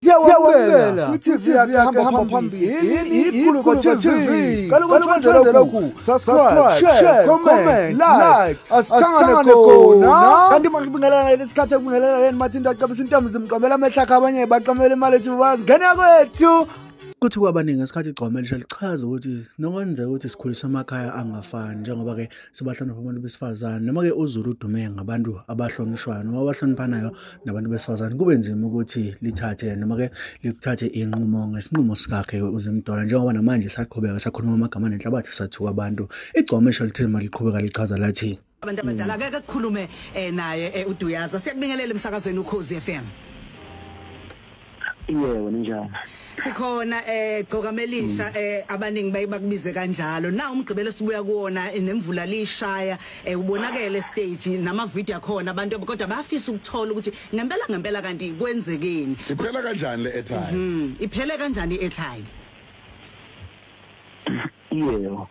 Siyawabukela ku-TV yakhe hamba phambili iGuluva TV. Kaloku kwenzela ku subscribe, share, comment, like, asihlangane khona. Kanti makubingelela lesikhathi ekubingelela yena mathinta acabisa intombi zimqomela amehla akhe abanye baqamela imali ethi bazingena kwethu. Kuthi kwabaningi isikhathi igcomelisha lichaza ukuthi nokwenzeka ukuthi Sikhuliswe emakhaya angafani njengoba ke sibahlonipha abantu besifazane noma ke uZulu udume ngabantu abahlonishwayo noma abahloniphanayo nabantu besifazane kube nzima ukuthi lithathe noma ke likuthathe inqumo ngesinqumo sikakhe uZimdollar njengoba namanje saqhubeka sakhuluma amagama nenhlabathi sathuka abantu igcomelisha lithema liqhubeka lichaza lathi abantu abadala ke kukhulume naye uDuyaza siyakubingelela emsakazweni uKhozi FM. Yebo njani sikhona iGcokama eLisha abaningi bayibakubize kanjalo na umgqibelo sibuya kuona nemvula lishaya ubonakele stage nama video akhona abantu kodwa bafisa ukuthola ukuthi ngempela kanti kwenzekeni iphela kanjani le airtime iphele kanjani iairtime. Yebo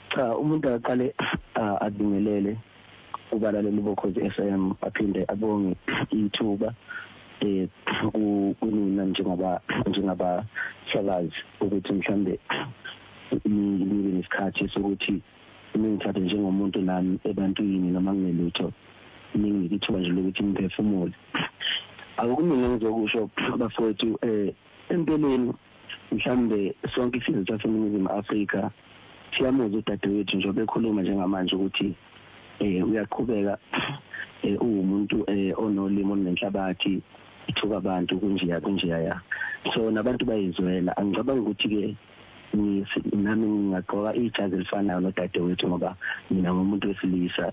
cha umuntu aqale adingelele ubalaleli boKhozi FM aphinde abonge ithuba kunina njengaba shalazi ukuthi mhlambe nibe nesikhathi sokuthi ningithathe njengomuntu nami ebantwini noma nginelutho ningithuba nje lokuthi ngiphefumule. Akukumina ngizokusho bafowethu empeleni mhlambe sonke isizwe saseNingizimu Afrika siyamuzwa udadewethu nje bekhuluma njengamanje ukuthi uyaqhubeka umuntu onolimo nenhlabathi ithuka abantu kunjiya so nabantu bayizwela angicabanga ukuthi ke nami ngingaqoka ijazi elifanayo nodadewethu ngoba mina ngumuntu wesilisa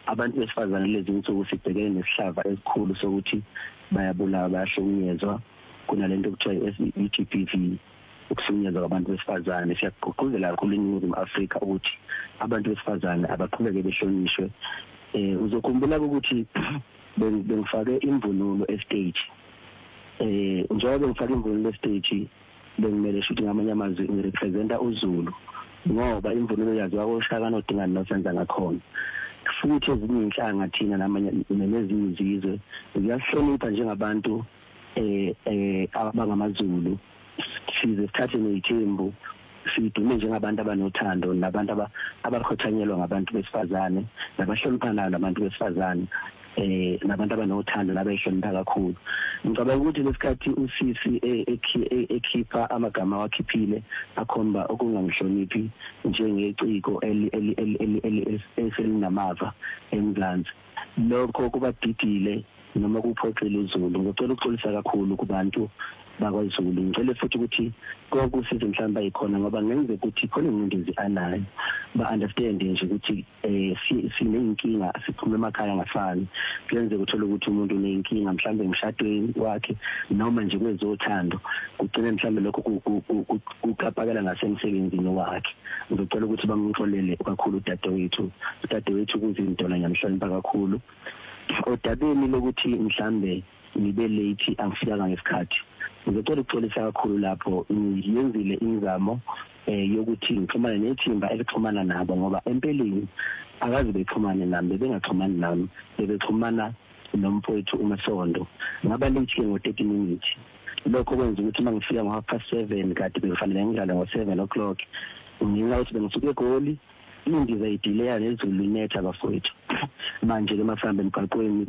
abantu besifazane lezi insuku sibhekene nesihlava esikhulu sokuthi bayabulawa bayahlukunyezwa kunalento okuthiwa i-LGBT ukuhlukunyezwa kwabantu besifazane siyagqugquzela kakhulu eNingizimu Afrika ukuthi abantu besifazane abaqhubeke behlonishwe. Uzokhumbula ukuthi bengifake imvunulo estage njengoba ngifake imvunulo estage bengimele futhi ngamanye amazwi ngirepresenta uZulu ngoba imvunulo yaziwa koShaka noDingani nosenza ngakhona futhi ezinye inhlanga thina namanye nezinye izizwe ziyahlonipha njengabantu abangamaZulu size sithathe nezithembu sidume njengabantu abanothando nabantu abakhothanyelwa ngabantu besifazane nabahloniphanayo nabantu besifazane nabantu abanothando nabayihlonipha kakhulu. Ngicabanga ukuthi lesikhathi usisi ekhipha amagama wakhiphile akhomba okungangihloniphi njengeciko eselinamava eMzansi lokho kubadidile noma kuphoxela uZulu. Ngicela ukuxolisa kakhulu kubantu bakwaZulu ngicela futhi ukuthi kokusiza mhlamba ikhona ngoba ngenze ukuthi khona ingcindezi anayo ba-understand nje ukuthi sineyinkinga siphuma emakhaya angafani kuyenze ukuthola ukuthi umuntu uneyinkinga mhlawumbe emshadweni wakhe noma nje kwezothando kugcine mhlawumbe lokho kuqapakela nasemsebenzini wakhe. Ngicela ukuthi bangixolele kakhulu udadewethu kuZimdollar ngiyamhlonipha kakhulu odabeni lokuthi mhlawumbe nibe late angifikanga ngesikhathi. Ngicela ukuxolisa kakhulu lapho ngiyenzile ingizamo yokuthi ngixhumane nethimba elixhumana nabo ngoba empeleni akazi bexhumane nami bengaxhumani nami bebexhumana nomfowethu uMasondo ngaba late ngo-30 minutes. Lokho kwenza ukuthi mangifika ngo7:30 kade bekufanele ngidlale ngo7 o'clock nginga ukuthi bengisuke eGoli indiza idelay nezulu inetha bafowethu manje ke masihamba emgaqweni